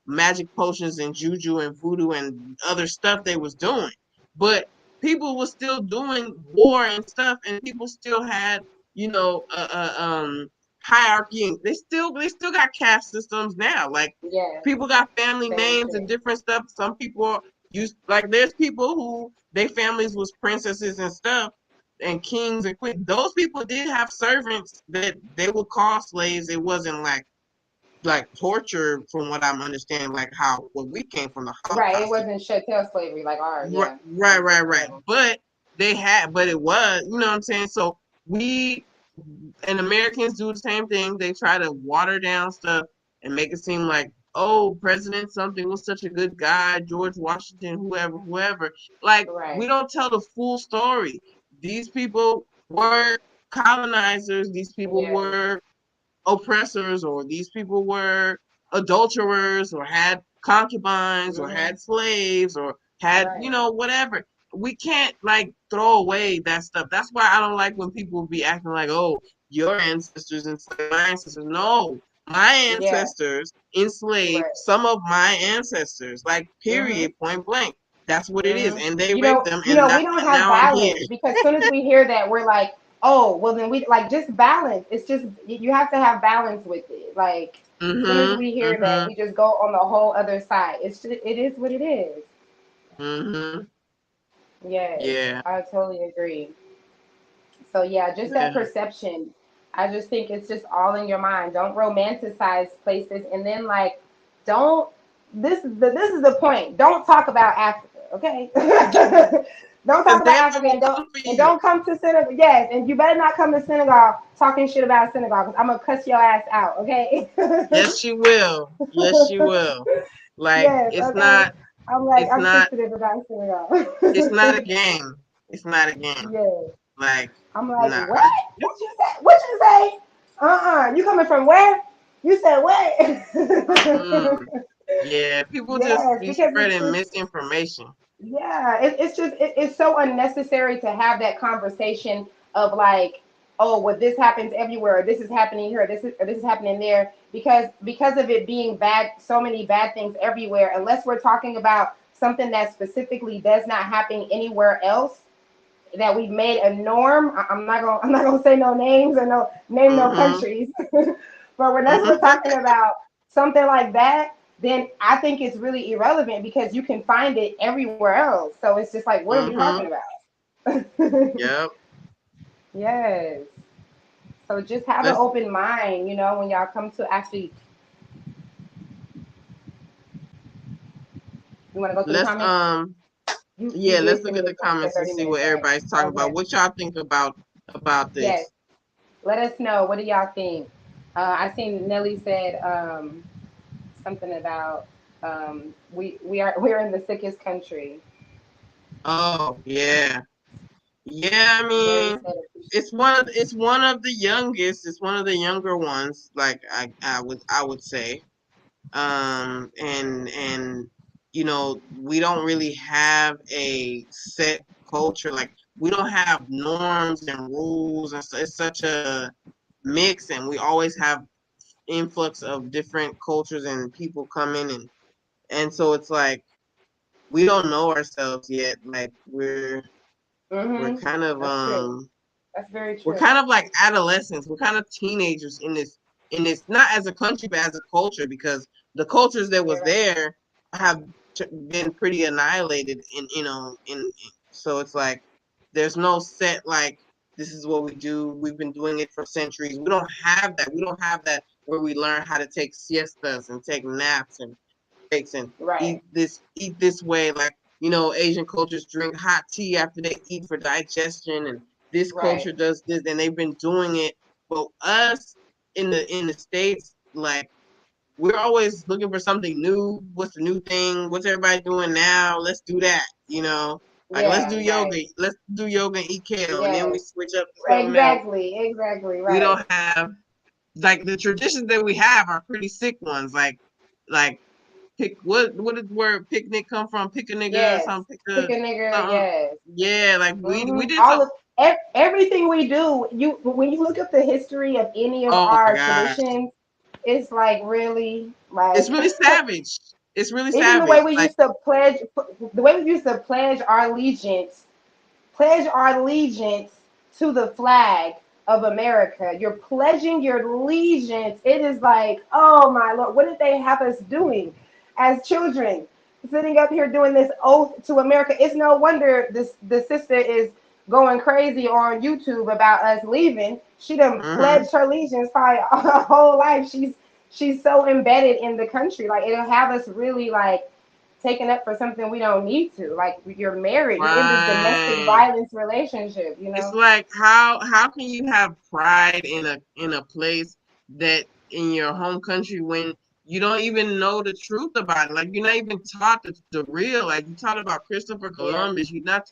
magic potions and juju and voodoo and other stuff they was doing. But people were still doing war and stuff, and people still had, hierarchy, and they still got caste systems now. Like, Yeah. people got family Same names and shit. different stuff. Some people use, like, there's people who their families was princesses and stuff, and kings and queens. Those people did have servants that they would call slaves. It wasn't like torture, from what I'm understanding, like how what we came from the Right. It Holocaust. wasn't chattel slavery like ours. Right, Yeah. It right, was right, right. different. But it was, you know what I'm saying? So we and Americans do the same thing. They try to water down stuff and make it seem like, oh, President something was such a good guy, George Washington, whoever, whoever. Like, we Right. don't tell the full story. These people were colonizers. These people Yes. were oppressors, or these people were adulterers, or had concubines, or Hmm. had slaves, or had, Right. whatever. We can't, like, throw away that stuff. That's why I don't like when people be acting like, oh, your ancestors enslaved my ancestors. No, my Yeah. ancestors enslaved Right. some of my ancestors, like, Hmm. period, point blank. That's what it is. Hmm. And they raped them, and We don't have now I'm here. balance because as soon as we hear that, we're like, oh, well, then we like just balance. It's just you have to have balance with it. Like, as soon as Mm-hmm. we hear that, Mm-hmm. we just go on the whole other side. It is what it is. Mm-hmm. Yes, Yeah. I totally agree. So yeah, just that Yeah. perception. I just think it's just all in your mind. Don't romanticize places, and then like, don't. This is the point. Don't talk about Africa, okay? Don't talk Because they about don't Africa, have and a don't love for and you. don't come to Senegal. Yes, and you better not come to Senegal talking shit about Senegal because I'm gonna cuss your ass out, okay? Yes, she will. Yes, she will. Like, Yes, it's okay. not. I'm like It's I'm not. sensitive about It's not Senegal. a game. It's not a game. Yes. Like, I'm like, nah. what? What you say? What you say? You coming from where? You said Mm, what? yeah, people just Yes, be because it's spreading just misinformation. yeah, it's just it's so unnecessary to have that conversation of like, oh, well, this happens everywhere. Or this is happening here. This is happening there because of it being bad. So many bad things everywhere. Unless we're talking about something that specifically does not happen anywhere else that we've made a norm. I'm not gonna say no names or no Mm-hmm. countries, but unless we're Mm-hmm. talking about something like that, then I think it's really irrelevant because you can find it everywhere else. So it's just like, what are we talking Mm-hmm. about? Yep. Yes. So just have an Let's open mind, when y'all come to actually. You want to go through the let's comments? You yeah, let's did look send me at the the comments at comments and 30 see what minutes, right? everybody's talking about. Okay. What y'all think about Yes. this? Let us know. What do y'all think? I seen Nelly said something about we're in the sickest country. Oh, yeah. Yeah, I Gary mean, said it's one of the youngest. It's one of the younger ones. Like, I would say, and we don't really have a set culture. Like, we don't have norms and rules, and so it's such a mix, and we always have influx of different cultures and people coming, and so it's like we don't know ourselves yet. Like, we're mm-hmm. kind of That's true. That's very we're true. kind of like adolescents. We're kind of teenagers in this, not as a country but as a culture, because the cultures that You're was right. there have been pretty annihilated, so it's like there's no set, like, this is what we do. We've been doing it for centuries. We don't have that where we learn how to take siestas and take naps and breaks and Right. eat this way. Like, Asian cultures drink hot tea after they eat for digestion, and this Right. culture does this, and they've been doing it. But us, in the States, like we're always looking for something new. What's the new thing? What's everybody doing now? Let's do that. Like Yeah, right. let's do yoga and eat kale, and then we Yes. switch up to something else. Exactly, We right. don't have like the traditions that we have are pretty sick ones. Like pick what did the word picnic come from? Pick a nigga or Yes. something. Pick Pick a a nigger, something. yes. Yeah, like we Hmm. did All something. of everything we do, you when you look up the history of any of Oh my our gosh, traditions, it's like really it's like really savage. It's really even savage. Like, the way we used to pledge our allegiance to the flag of America. You're pledging your allegiance. It is like, oh my Lord, what did they have us doing as children? Sitting up here doing this oath to America. It's no wonder the sister is going crazy on YouTube about us leaving. She done mm-hmm. pledged her allegiance probably her whole life. She's so embedded in the country. Like it'll have us really like taken up for something we don't need to. Like you're married, you're in this domestic Right. violence relationship, you It's know? like how can you have pride in a place that in your home country when you don't even know the truth about it? Like you're not even taught the real. Like you taught about Christopher Yeah. Columbus. You're not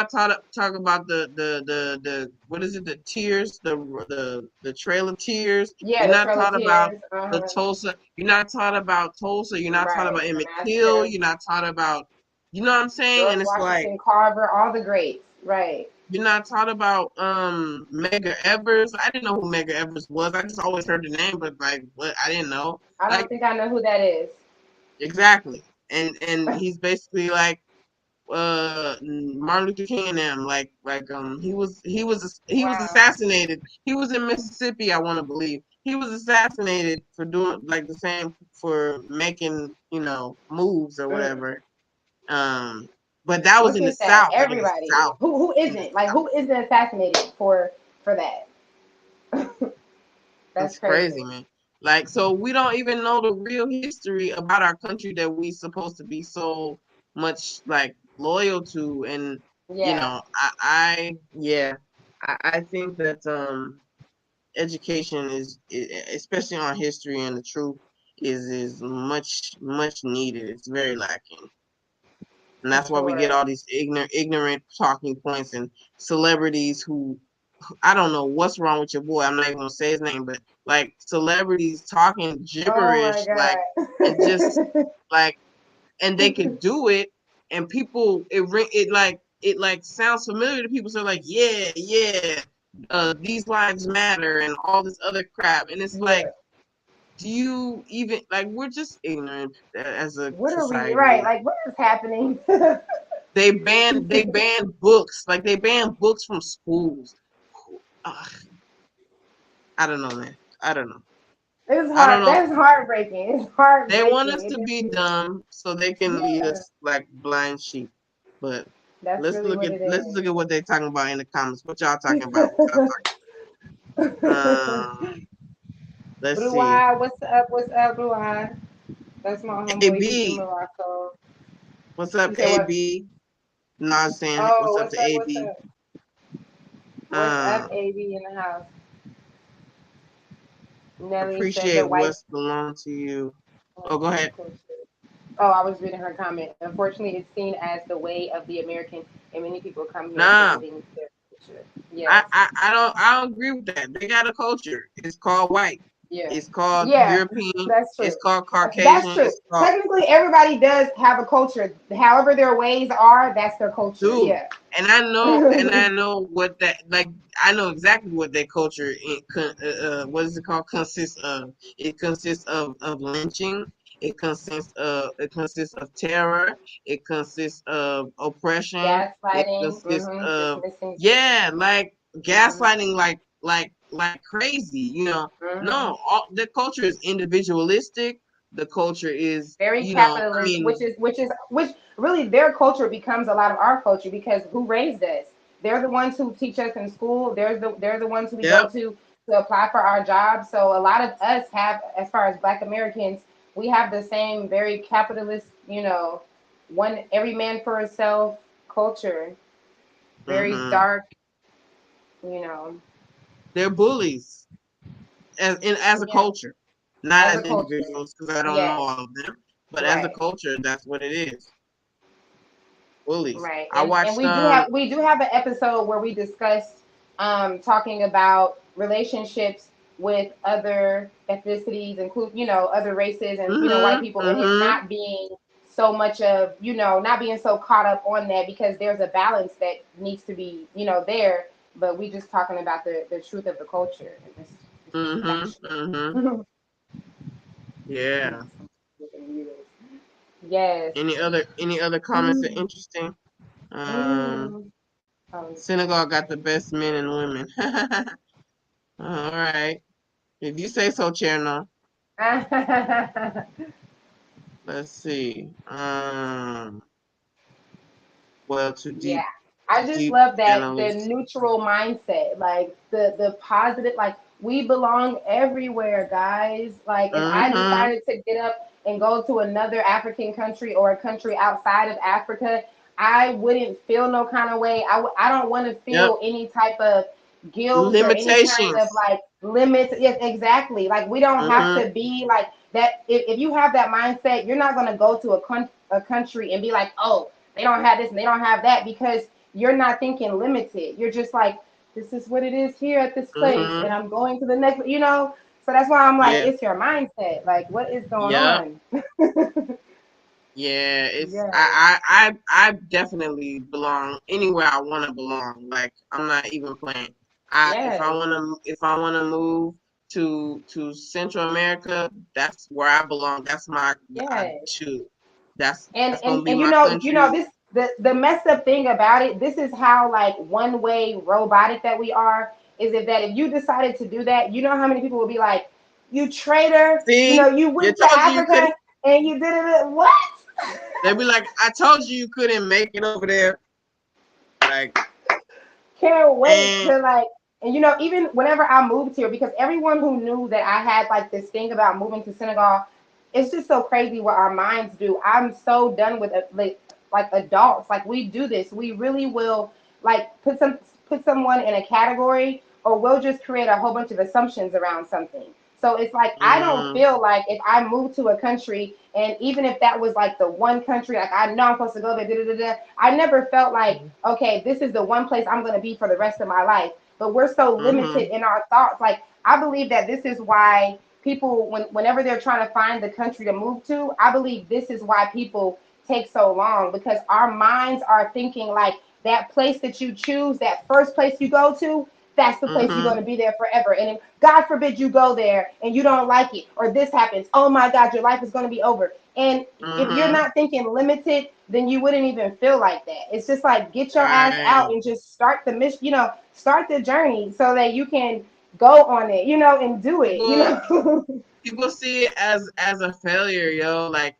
taught to talk about the what is it? The tears, the Trail of Tears. Yeah, You're the not Trail of taught about Tears. the Uh-huh. Tulsa. You're not taught about Tulsa. You're not taught Right. about The Emmett Till. massacre. You're not taught about, you know what I'm saying? George And it's like Washington Carver, all the greats. Right. you're not taught about Medgar Evers. I didn't know who Medgar Evers was. I just always heard the name, but like what I didn't know. I don't Like think I know who that is. exactly. And he's basically like Martin Luther King and them. He was Wow. assassinated. He was in Mississippi, I want to believe. He was assassinated for doing like the same for making, moves or Mm. whatever. Um but that was Look in the at that. South, like in the Everybody. South. Who In the isn't? Like South. who isn't assassinated for that? That's It's crazy, crazy. man. Like, so we don't even know the real history about our country that we supposed to be so much like loyal to. And Yeah, yeah, I think that education especially on history and the truth, is much needed. It's very lacking, and for that's why we get sure. all these ignorant talking points and celebrities who I don't know what's wrong with your boy. I'm not even gonna say his name, but like celebrities talking Oh my gibberish, like and just God. like and they could do it, and people it like sounds familiar to people. So like yeah, these lives matter and all this other crap, and it's like, Yeah. do you even like? We're just ignorant as a What are we right? society. Like what is happening? They banned books, like they banned books from schools. Ugh, I don't know, man. I don't know. It's I don't hard. know. That's heartbreaking. It's They want heartbreaking. us It to be just is. dumb so they can lead Yeah, us like blind sheep. But that's really what it let's is. look at what they're talking about in the comments. What y'all talking about? What y'all talking? Let's Blue see. Eye, what's up? What's up, Blue Eye? That's my homeboy. He's in AB, Morocco. what's up, You said what? AB? Not saying Oh, what's up what's to up? What's AB. up? What's up, Uh, AB in the house? Nelly said the appreciate white what's belong to you. Oh, go ahead. culture. Oh, I was reading her comment. Unfortunately, it's seen as the way of the American, and many people come here Nah, visiting their culture. Yes. I don't agree with that. They got a culture. It's called white. Yeah. It's called Yeah, European. that's It's true. called That's Caucasian. true. It's called Technically, everybody does have a culture. However, their ways are, that's their culture. dude. Yeah. And I know what that like. I know exactly what that culture what is it called consists of. It consists of lynching. It consists of terror. It consists of oppression. It Gaslighting, consists of dismissing people. yeah, like Hmm. gaslighting, like crazy. Hmm. No, the culture is individualistic. The culture is, Very I capitalist, mean, which really their culture becomes a lot of our culture because who raised us? They're the ones who teach us in school. They're the ones who we go yep. to apply for our jobs. So a lot of us have, as far as Black Americans, we have the same very capitalist, one every man for himself culture. Very Hmm. dark, you know. They're bullies. as a Yeah, culture, not as as a culture. individuals, because I don't know Yes, all of them, but as a right. culture, that's what it is. Bullies. Right. I And watched we do have an episode where we discussed talking about relationships with other ethnicities, include, other races and, white mhm, people, and it mhm. not being so much of, not being so caught up on that, because there's a balance that needs to be, there, but we just talking about the truth of the culture and this Mhm, mhm. factual. Yeah. Yes. Any other comments that are Mm, interesting? Um, mm. Oh. Senegal got the best men and women. All right. If you say so, Cherno. Let's see. Well, Yeah, I just deep love that the analysis. neutral mindset, like the positive, like we belong everywhere, guys. Like if I Mhm. decided to get up and go to another African country or a country outside of Africa, I wouldn't feel no kind of way. I don't want to Yep. feel any type of guilt or any kind of Limitations. like limits. Yes, exactly. Like we don't have Mhm. to be like that. If you have that mindset, you're not gonna go to a country and be like, oh, they don't have this and they don't have that, because you're not thinking limited. You're just like, this is what it is here at this place, and Mhm. I'm going to the next. So that's why I'm like, Yeah. it's your mindset. Like, what is going Yep. on? Yeah. It's Yeah. I definitely belong anywhere I want to belong. Like I'm not even playing. I Yes. if I wanna move to Central America, that's where I belong. That's my I Yes. shoot. That's and gonna and be and my country. this, the messed up thing about it, this is how like one way robotic that we are, is if you decided to do that, how many people will be like, you traitor, See, you you went to told you you Africa couldn't. and you did it. What? They be like, I told you couldn't make it over there. Like, Can't wait and to like, and even whenever I moved here, because everyone who knew that I had like this thing about moving to Senegal, it's just so crazy what our minds do. I'm so done with like adults. Like we do this, we really will like put someone in a category, or we'll just create a whole bunch of assumptions around something. So it's like I don't mm, feel like if I move to a country, and even if that was like the one country, like I know I'm supposed to go there, da, da, da, da, I never felt like, okay, this is the one place I'm going to be for the rest of my life. But we're so mm-hmm, limited in our thoughts. Like I believe that this is why people, whenever they're trying to find the country to move to, I believe this is why people take so long, because our minds are thinking like that place that you choose, that first place you go to, that's the place you're mm-hmm, going to be there forever. And if, God forbid you go there and you don't like it, or this happens, oh my God, your life is going to be over. And if you're mm-hmm. not thinking limited, then you wouldn't even feel like that. It's just like get your ass Right. out and just start the mission, start the journey so that you can go on it, and do People it. people see it as a failure, yo. Like,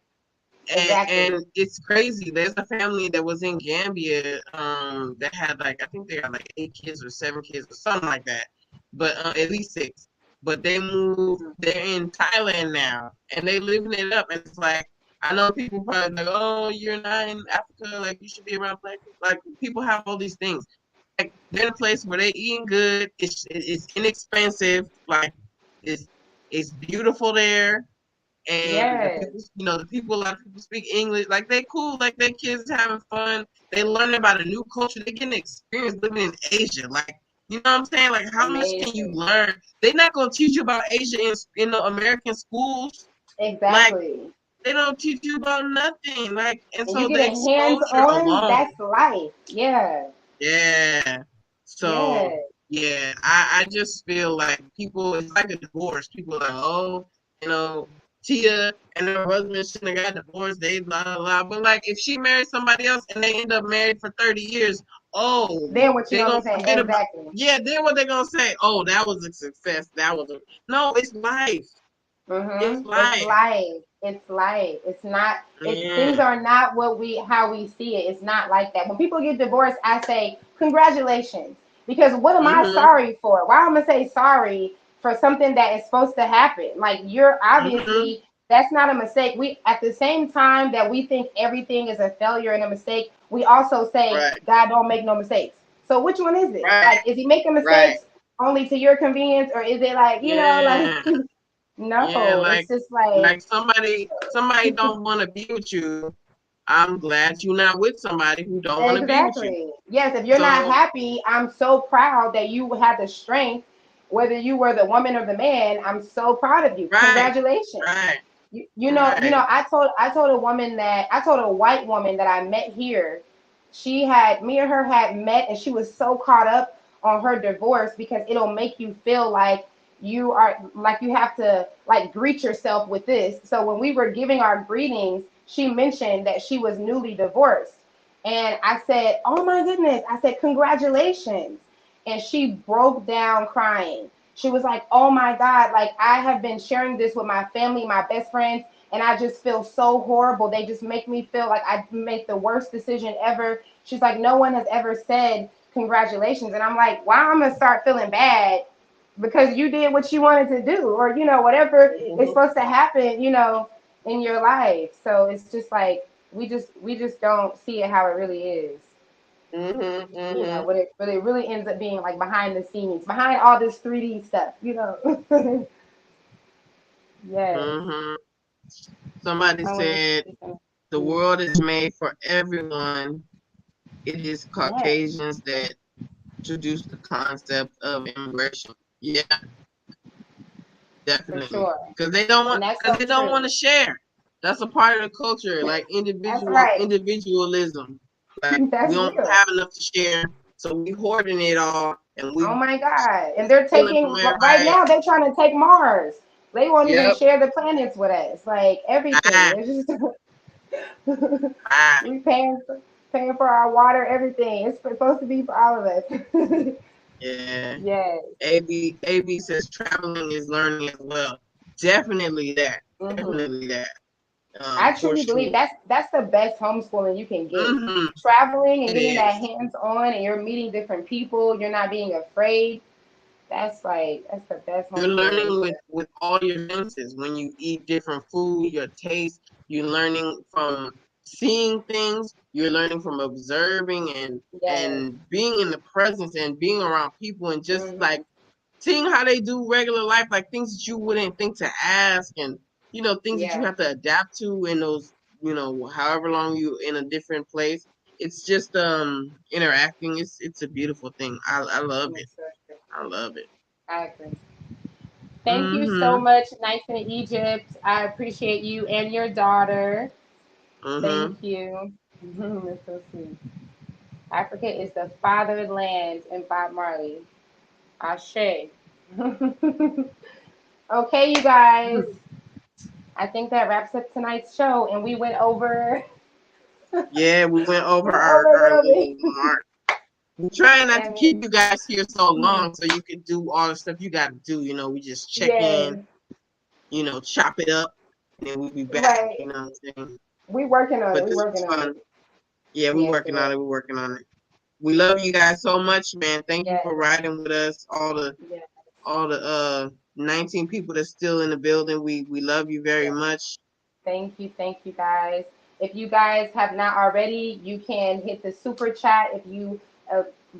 Exactly. and it's crazy. There's a family that was in Gambia, that had like I think they got like 8 kids or 7 kids or something like that, but at least 6. But they moved. They're in Thailand now, and they living it up. And it's like I know people probably like, oh, you're not in Africa. Like you should be around black people. Like people have all these things. Like they're in a place where they eating good. It's inexpensive. Like it's it's beautiful there, and the Yes. people, a lot of people speak English. Like they cool. Like their kids having fun. They learning about a new culture. They getting experience living in Asia. Like you know what I'm saying? Like how much can you Amazing. learn? They're not gonna teach you about Asia in the American schools. Like Exactly. they don't teach you about nothing. Like and And you so the getting hands exposure on, alone. that's life. Yeah. Yeah. So Yeah. yeah, I just feel like people. It's like a divorce. People are like, oh, you know, Tia and her husband shouldn't have got divorced. They blah blah blah. But like, if she married somebody else and they end up married for 30 years, oh, Then what you they gonna gonna be saying? forget about. Exactly. Yeah, then what they gonna say? Oh, that was a success. That was a no. It's life. It's It's life. life. It's life. It's not. Things Yeah. are not how we see it. It's not like that. When people get divorced, I say congratulations, because what am I Mhm. sorry for? Why am I gonna say sorry for something that is supposed to happen? Like you're Mhm. obviously, that's not a mistake. We, at the same time that we think everything is a failure and a mistake, we also say Right. God don't make no mistakes. So which one is it? Right. Like, is he making Right. mistakes? only to your convenience, or is it like, like Yeah, yeah, no, it's just like like somebody don't want to be with you. I'm glad you're not with somebody who don't want to be with you. exactly. Yes, if you're not So happy, I'm so proud that you had the strength, whether you were the woman or the man, I'm so proud of you. right, Congratulations. right, You know, right, I told a woman that I told a white woman that I met here. Me and her had met, and she was so caught up on her divorce because it'll make you feel like you have to like greet yourself with this. So when we were giving our greetings, she mentioned that she was newly divorced, and I said, "Oh my goodness!" I said, "Congratulations!" And she broke down crying. She was like, "Oh my God, like I have been sharing this with my family, my best friends, and I just feel so horrible. They just make me feel like I make the worst decision ever." She's like, "No one has ever said congratulations." And I'm like, "Wow, I'm gonna start feeling bad because you did what you wanted to do, or whatever is hmm supposed to happen, in your life." So it's just like we just don't see it how it really is. hmm What it really ends up being like behind the scenes, behind all this 3D stuff. Yes. hmm Somebody I was said the just, world is made for everyone. It is yes, Caucasians that introduced the concept of immigration. Yeah, for definitely. sure. And that's Because so they don't want true. to share. That's a part of the culture, like That's right. individualism. Like we That's don't real. have enough to share, so we hoarding it all, and Oh we my God. And they're stealing from taking, right everybody now, else. they're trying to take Mars. They won't even Yep. share the planets with us. Like everything. Ah, It's just, ah. we paying for our water, everything. It's supposed to be for all of us. Yeah. Yes. AB says traveling is learning as well. Definitely that. Hmm. Definitely that. I For truly believe sure. that's the best homeschooling you can get. hmm Traveling and It getting that is. hands on, and you're meeting different people. You're not being afraid. That's the best You're homeschooling you learning could. with all your senses. When you eat different food, your taste, you're learning from seeing things, you're learning from observing Yes. and being in the presence and being around people and just like Hmm. seeing how they do regular life, like things that you wouldn't think to ask and things that you Yeah. have to adapt to in those, however long you in a different place. It's just interacting. It's a beautiful thing. I love it. Yes, sir. I love it. I agree. Thank you so Mhm. much, Nice in Egypt. I appreciate you and your daughter. Thank Mhm. you. That's so sweet. Africa is the fatherland in Bob Marley. Ashe. Okay, you guys. I think that wraps up tonight's show, and we went over Yeah, we went over went over a our little bit. little mark. We're trying not to And keep you guys here so long so you can do all the stuff you got to do. We just check yes, in, chop it up, and then we'll be back. right. You know what I'm saying? We working on it. But We this was working on fun. it. Yeah, we're Yes, working it on is. it. We're working on it. We love you guys so much, man. Thank you Yes, for riding with us. yes, All the 19 people that's still in the building. We love you very yes. much. Thank you, guys. If you guys have not already, you can hit the super chat if you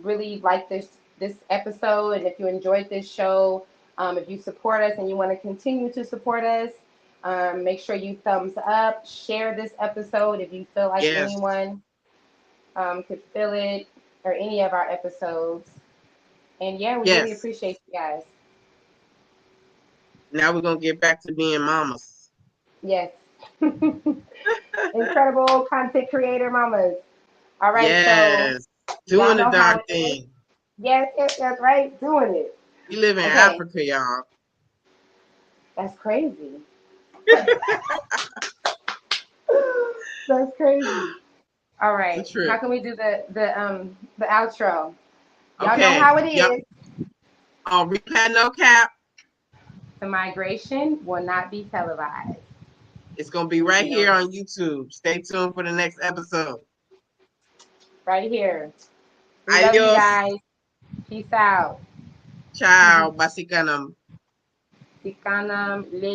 really like this episode, and if you enjoyed this show. If you support us and you want to continue to support us, make sure you thumbs up, share this episode if you feel like Yes, anyone could feel it, or any of our episodes. And yeah, we really yes. appreciate you guys. Now we're gonna get back to being mamas. Yes. Incredible content creator mamas. All right, so Yes, y'all doing the know how darn it is. thing. Yes, yes, that's right. Doing it. We live in Okay, Africa, y'all. that's crazy. That's crazy. All It's right, a how trip. can we do the outro? Y'all know Okay. how it Yep. is. Repat no cap. The migration will not be televised. It's gonna be We right here know on YouTube. Stay tuned for the next episode. right here. We love you Adios. guys. Peace out. Ciao. Basikanam. Sikanam